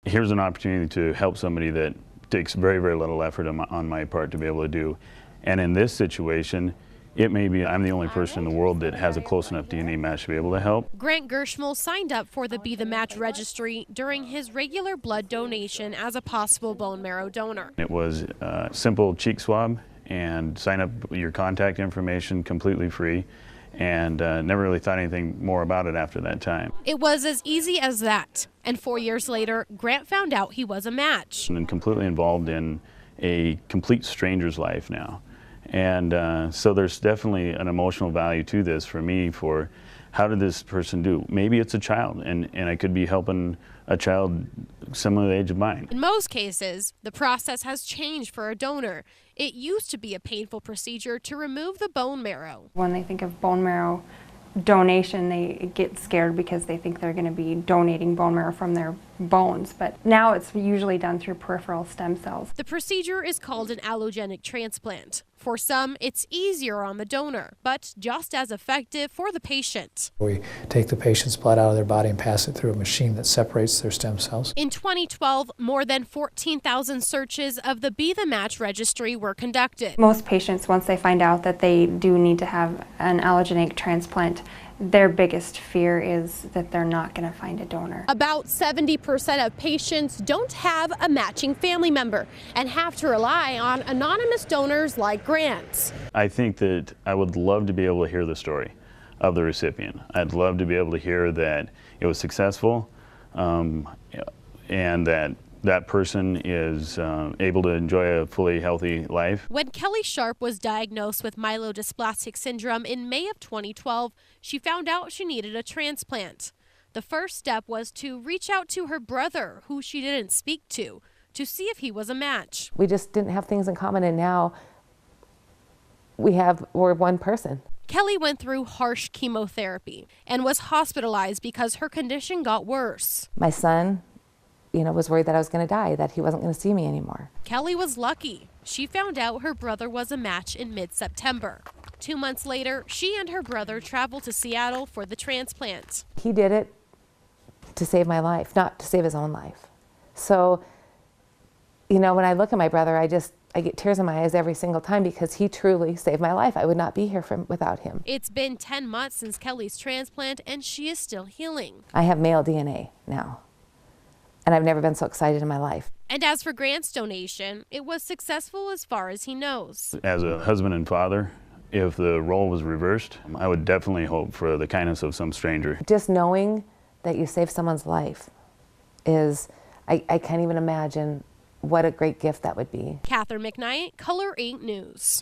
here's an opportunity to help somebody that takes very, very little effort on my part to be able to do. And in this situation, it may be I'm the only person in the world that has a close enough DNA match to be able to help. Grant Gershmel signed up for the Be the Match registry during his regular blood donation as a possible bone marrow donor. It was a simple cheek swab and sign up your contact information, completely free, and never really thought anything more about it after that time. It was as easy as that. And 4 years later, Grant found out he was a match. And completely involved in a complete stranger's life now. And so there's definitely an emotional value to this for me, for how did this person do? Maybe it's a child, and I could be helping a child similar to the age of mine. In most cases, the process has changed for a donor. It used to be a painful procedure to remove the bone marrow. When they think of bone marrow donation, they get scared because they think they're going to be donating bone marrow from their bones, but now it's usually done through peripheral stem cells. The procedure is called an allogenic transplant. For some, it's easier on the donor, but just as effective for the patient. We take the patient's blood out of their body and pass it through a machine that separates their stem cells. In 2012, more than 14,000 searches of the Be the Match registry were conducted. Most patients, once they find out that they do need to have an allogenic transplant, their biggest fear is that they're not going to find a donor. About 70% of patients don't have a matching family member and have to rely on anonymous donors like Grant. I think that I would love to be able to hear the story of the recipient. I'd love to be able to hear that it was successful, and that person is able to enjoy a fully healthy life. When Kelly Sharp was diagnosed with myelodysplastic syndrome in May of 2012, she found out she needed a transplant. The first step was to reach out to her brother, who she didn't speak to see if he was a match. We just didn't have things in common, and now we're one person. Kelly went through harsh chemotherapy and was hospitalized because her condition got worse. My son, was worried that I was going to die, that he wasn't going to see me anymore. Kelly was lucky. She found out her brother was a match in mid-September. 2 months later, she and her brother traveled to Seattle for the transplant. He did it to save my life, not to save his own life. So, when I look at my brother, I get tears in my eyes every single time because he truly saved my life. I would not be here without him. It's been 10 months since Kelly's transplant, and she is still healing. I have male DNA now, and I've never been so excited in my life. And as for Grant's donation, it was successful as far as he knows. As a husband and father, if the role was reversed, I would definitely hope for the kindness of some stranger. Just knowing that you saved someone's life is, I can't even imagine what a great gift that would be. Catherine McKnight, Color 8 News.